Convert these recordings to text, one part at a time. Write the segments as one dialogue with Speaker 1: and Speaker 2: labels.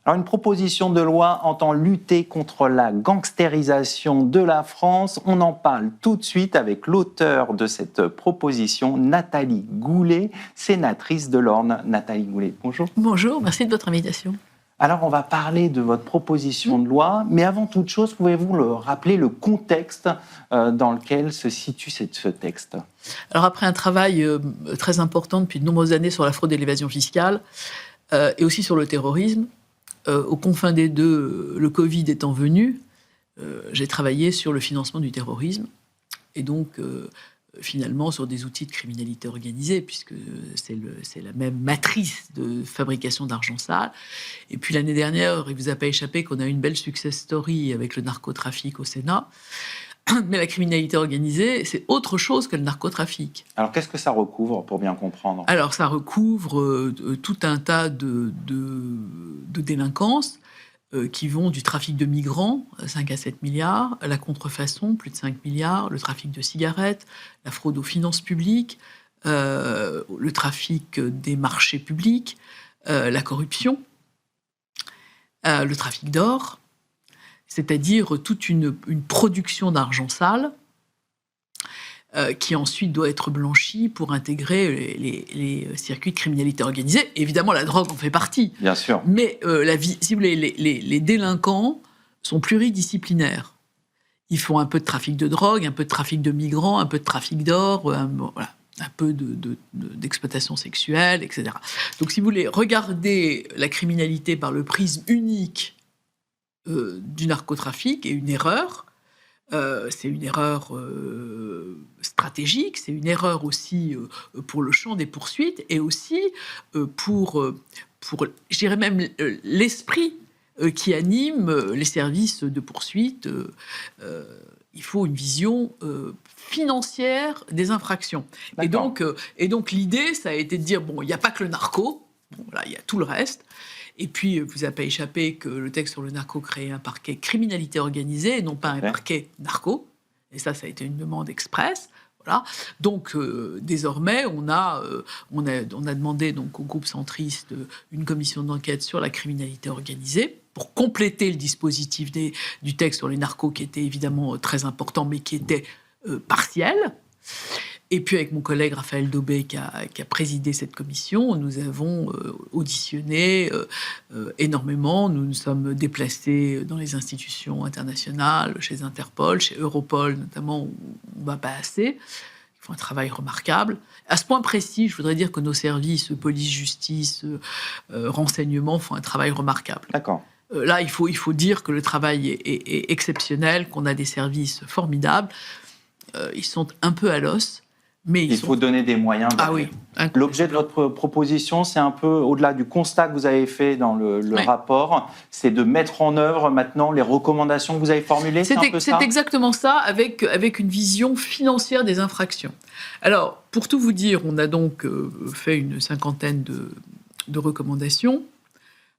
Speaker 1: Alors, une proposition de loi entend lutter contre la gangstérisation de la France. On en parle tout de suite avec l'auteur de cette proposition, Nathalie Goulet, sénatrice de l'Orne. Nathalie Goulet, bonjour.
Speaker 2: Bonjour, merci de votre invitation.
Speaker 1: Alors, on va parler de votre proposition de loi, mais avant toute chose, pouvez-vous rappeler le contexte dans lequel se situe ce texte ?
Speaker 2: Alors, après un travail très important depuis de nombreuses années sur la fraude et l'évasion fiscale, et aussi sur le terrorisme, aux confins des deux, le Covid étant venu, j'ai travaillé sur le financement du terrorisme, et donc finalement sur des outils de criminalité organisée, puisque c'est la même matrice de fabrication d'argent sale. Et puis l'année dernière, il ne vous a pas échappé qu'on a eu une belle success story avec le narcotrafic au Sénat. Mais la criminalité organisée, c'est autre chose que le narcotrafic.
Speaker 1: Alors qu'est-ce que ça recouvre, pour bien comprendre ?
Speaker 2: Alors ça recouvre tout un tas de délinquances qui vont du trafic de migrants, 5 à 7 milliards, la contrefaçon, plus de 5 milliards, le trafic de cigarettes, la fraude aux finances publiques, le trafic des marchés publics, la corruption, le trafic d'or, c'est-à-dire toute une production d'argent sale qui ensuite doit être blanchie pour intégrer les circuits de criminalité organisée. Évidemment, la drogue en fait partie.
Speaker 1: Bien sûr.
Speaker 2: Mais si vous voulez, les délinquants sont pluridisciplinaires. Ils font un peu de trafic de drogue, un peu de trafic de migrants, un peu de trafic d'or, un peu d'exploitation sexuelle, etc. Donc, si vous voulez regarder la criminalité par le prisme unique du narcotrafic est une erreur. C'est une erreur stratégique, c'est une erreur aussi pour le champ des poursuites et aussi pour je dirais même, l'esprit qui anime les services de poursuite. Il faut une vision financière des infractions. Et donc l'idée, ça a été de dire, bon, il n'y a pas que le narco, bon, là, il y a tout le reste. Et puis, vous a pas échappé que le texte sur le narco créait un parquet criminalité organisée et non pas un parquet narco. Et ça a été une demande express. Voilà. Donc, désormais, on a demandé donc, au groupe centriste une commission d'enquête sur la criminalité organisée pour compléter le dispositif du texte sur les narcos qui était évidemment très important, mais qui était partiel. Et puis avec mon collègue Raphaël Daubé qui a présidé cette commission, nous avons auditionné énormément. Nous nous sommes déplacés dans les institutions internationales, chez Interpol, chez Europol notamment, où on ne va pas assez. Ils font un travail remarquable. À ce point précis, je voudrais dire que nos services, police, justice, renseignement, font un travail remarquable.
Speaker 1: D'accord.
Speaker 2: Là, il faut dire que le travail est exceptionnel, qu'on a des services formidables. Ils sont un peu à l'os. Mais il
Speaker 1: faut donner des moyens.
Speaker 2: Ah oui.
Speaker 1: L'objet de votre proposition, c'est un peu au-delà du constat que vous avez fait dans le rapport, c'est de mettre en œuvre maintenant les recommandations que vous avez formulées. C'est
Speaker 2: exactement ça, avec une vision financière des infractions. Alors, pour tout vous dire, on a donc fait une cinquantaine de recommandations.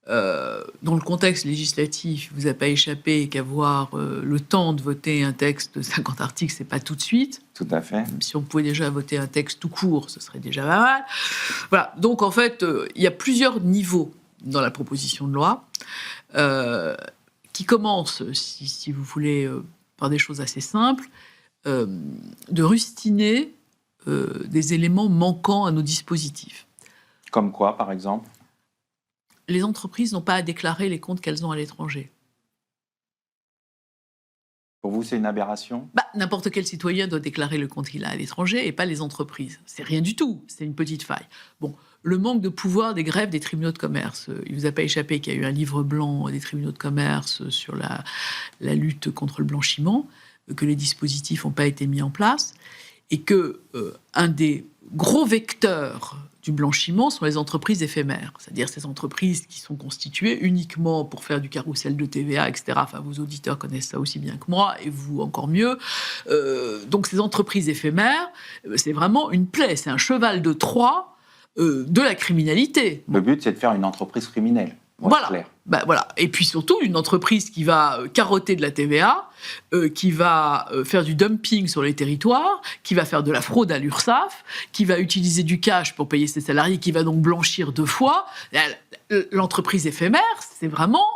Speaker 2: Dans le contexte législatif, il ne vous a pas échappé qu'avoir le temps de voter un texte de 50 articles, ce n'est pas tout de suite.
Speaker 1: Tout à fait.
Speaker 2: Si on pouvait déjà voter un texte tout court, ce serait déjà pas mal. Voilà. Donc, en fait, il y a plusieurs niveaux dans la proposition de loi qui commencent, si vous voulez, par des choses assez simples, de rustiner des éléments manquants à nos dispositifs.
Speaker 1: Comme quoi, par exemple ?
Speaker 2: Les entreprises n'ont pas à déclarer les comptes qu'elles ont à l'étranger.
Speaker 1: Pour vous, c'est une aberration ?
Speaker 2: N'importe quel citoyen doit déclarer le compte qu'il a à l'étranger et pas les entreprises. C'est rien du tout, c'est une petite faille. Bon, le manque de pouvoir des greffes des tribunaux de commerce. Il ne vous a pas échappé qu'il y a eu un livre blanc des tribunaux de commerce sur la lutte contre le blanchiment, que les dispositifs n'ont pas été mis en place et que un des gros vecteurs du blanchiment sont les entreprises éphémères, c'est-à-dire ces entreprises qui sont constituées uniquement pour faire du carrousel de TVA, etc. Enfin, vos auditeurs connaissent ça aussi bien que moi, et vous encore mieux. Donc ces entreprises éphémères, c'est vraiment une plaie, c'est un cheval de Troie de la criminalité.
Speaker 1: Le but, c'est de faire une entreprise criminelle.
Speaker 2: Voilà. Voilà. Et puis surtout, une entreprise qui va carotter de la TVA, qui va faire du dumping sur les territoires, qui va faire de la fraude à l'URSSAF, qui va utiliser du cash pour payer ses salariés, qui va donc blanchir 2 fois. L'entreprise éphémère, c'est vraiment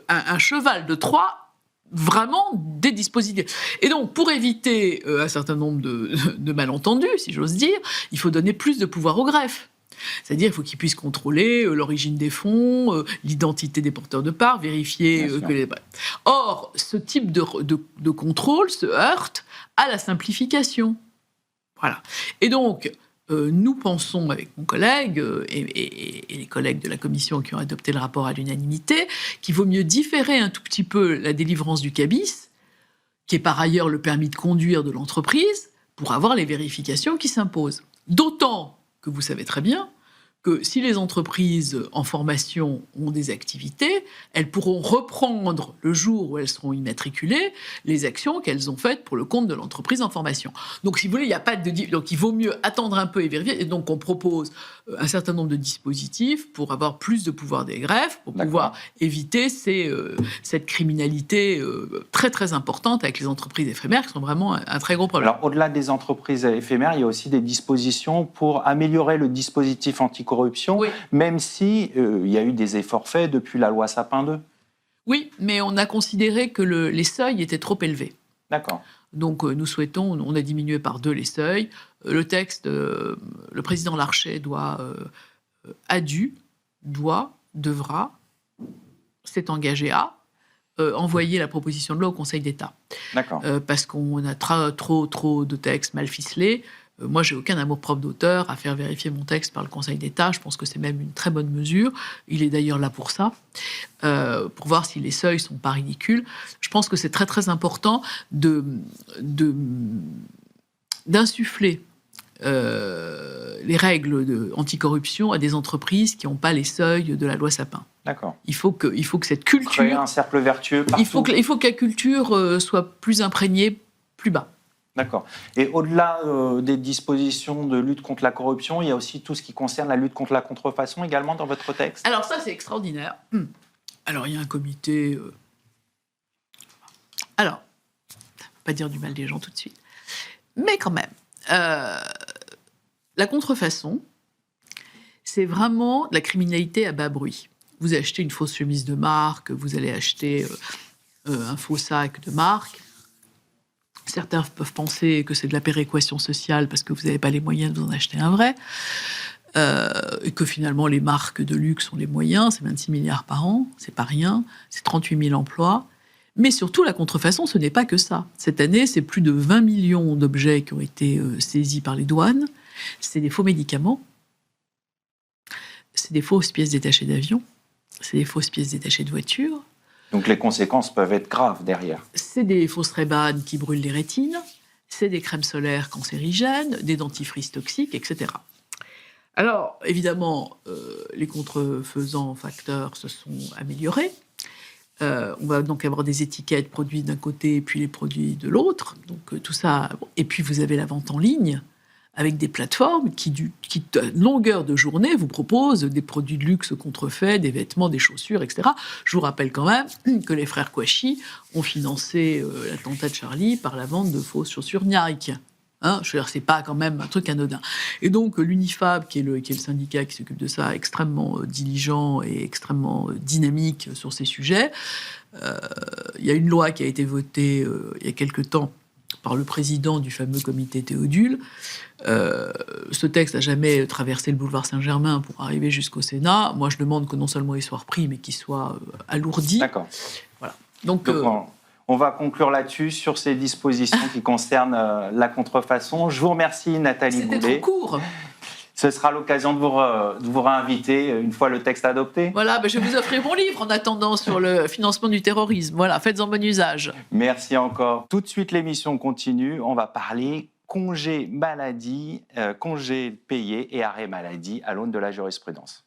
Speaker 2: un cheval de Troie, vraiment des dispositifs. Et donc, pour éviter un certain nombre de malentendus, si j'ose dire, il faut donner plus de pouvoir au greffe. C'est-à-dire qu'il faut qu'ils puissent contrôler l'origine des fonds, l'identité des porteurs de parts, vérifier que les... Or, ce type de contrôle se heurte à la simplification. Voilà. Et donc, nous pensons, avec mon collègue et les collègues de la commission qui ont adopté le rapport à l'unanimité, qu'il vaut mieux différer un tout petit peu la délivrance du CABIS, qui est par ailleurs le permis de conduire de l'entreprise, pour avoir les vérifications qui s'imposent. D'autant que vous savez très bien que si les entreprises en formation ont des activités, elles pourront reprendre, le jour où elles seront immatriculées, les actions qu'elles ont faites pour le compte de l'entreprise en formation. Donc, si vous voulez, il n'y a pas de... Donc, il vaut mieux attendre un peu et vérifier. Et donc, on propose un certain nombre de dispositifs pour avoir plus de pouvoir des greffes, pour pouvoir éviter cette criminalité très, très importante avec les entreprises éphémères, qui sont vraiment un très gros problème.
Speaker 1: Alors, au-delà des entreprises éphémères, il y a aussi des dispositions pour améliorer le dispositif anticorruption, même si il y a eu des efforts faits depuis la loi Sapin 2.
Speaker 2: Oui, mais on a considéré que les seuils étaient trop élevés.
Speaker 1: D'accord.
Speaker 2: Donc, nous souhaitons, on a diminué par 2 les seuils. Le texte, le président Larcher devra, s'est engagé à envoyer la proposition de loi au Conseil d'État.
Speaker 1: D'accord.
Speaker 2: Parce qu'on a trop de textes mal ficelés. Moi, j'ai aucun amour-propre d'auteur à faire vérifier mon texte par le Conseil d'État. Je pense que c'est même une très bonne mesure. Il est d'ailleurs là pour ça, pour voir si les seuils sont pas ridicules. Je pense que c'est très, très important d'insuffler les règles anticorruption à des entreprises qui n'ont pas les seuils de la loi Sapin.
Speaker 1: D'accord.
Speaker 2: Il faut que cette culture...
Speaker 1: Créer un cercle vertueux partout.
Speaker 2: Il faut que la culture soit plus imprégnée, plus bas.
Speaker 1: D'accord. Et au-delà des dispositions de lutte contre la corruption, il y a aussi tout ce qui concerne la lutte contre la contrefaçon également dans votre texte.
Speaker 2: Alors ça, c'est extraordinaire. Alors, il y a un comité... Alors, on ne va pas dire du mal des gens tout de suite. Mais quand même, la contrefaçon, c'est vraiment de la criminalité à bas bruit. Vous achetez une fausse chemise de marque, vous allez acheter un faux sac de marque. Certains peuvent penser que c'est de la péréquation sociale parce que vous n'avez pas les moyens de vous en acheter un vrai. Et que finalement, les marques de luxe ont les moyens. C'est 26 milliards par an, c'est pas rien. C'est 38 000 emplois. Mais surtout, la contrefaçon, ce n'est pas que ça. Cette année, c'est plus de 20 millions d'objets qui ont été saisis par les douanes. C'est des faux médicaments. C'est des fausses pièces détachées d'avion. C'est des fausses pièces détachées de voitures.
Speaker 1: Donc les conséquences peuvent être graves derrière.
Speaker 2: C'est des fausses Ray-Ban qui brûlent les rétines, c'est des crèmes solaires cancérigènes, des dentifrices toxiques, etc. Alors, évidemment, les contrefaisants facteurs se sont améliorés. On va donc avoir des étiquettes produits d'un côté puis les produits de l'autre. Donc tout ça. Et puis vous avez la vente en ligne, avec des plateformes qui, à longueur de journée, vous proposent des produits de luxe contrefaits, des vêtements, des chaussures, etc. Je vous rappelle quand même que les frères Kouachi ont financé l'attentat de Charlie par la vente de fausses chaussures Nike. Hein, je veux dire, c'est pas quand même un truc anodin. Et donc, l'UNIFAB, qui est le syndicat qui s'occupe de ça, extrêmement diligent et extrêmement dynamique sur ces sujets. Il y a une loi qui a été votée il y a quelque temps par le président du fameux comité Théodule. Ce texte n'a jamais traversé le boulevard Saint-Germain pour arriver jusqu'au Sénat. Moi, je demande que non seulement il soit repris, mais qu'il soit alourdi.
Speaker 1: D'accord.
Speaker 2: Voilà. Donc
Speaker 1: on va conclure là-dessus, sur ces dispositions qui concernent la contrefaçon. Je vous remercie, Nathalie Goulet.
Speaker 2: C'était trop court.
Speaker 1: Ce sera l'occasion de vous réinviter une fois le texte adopté.
Speaker 2: Voilà, je vais vous offrir mon livre en attendant sur le financement du terrorisme. Voilà, faites-en bon usage.
Speaker 1: Merci encore. Tout de suite, l'émission continue. On va parler congé maladie, congé payé et arrêt maladie à l'aune de la jurisprudence.